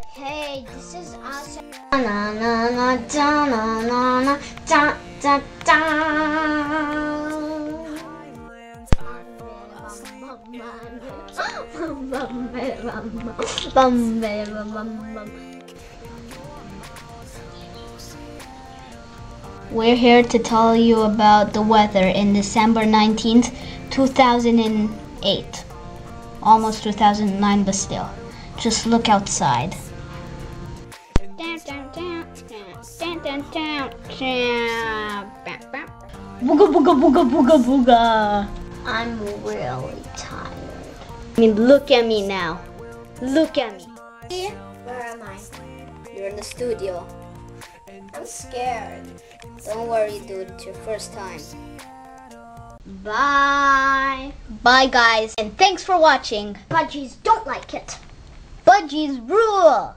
Hey, this is us. Na na na na na na da da da. We're here to tell you about the weather in December 19th, 2008. Almost 2009, but still. Just look outside. Booga booga booga booga booga. I'm really tired. I mean, look at me now. Look at me. Where am I? You're in the studio. I'm scared. Don't worry, dude. It's your first time. Bye. Bye, guys. And thanks for watching. Budgies don't like it. Budgies rule.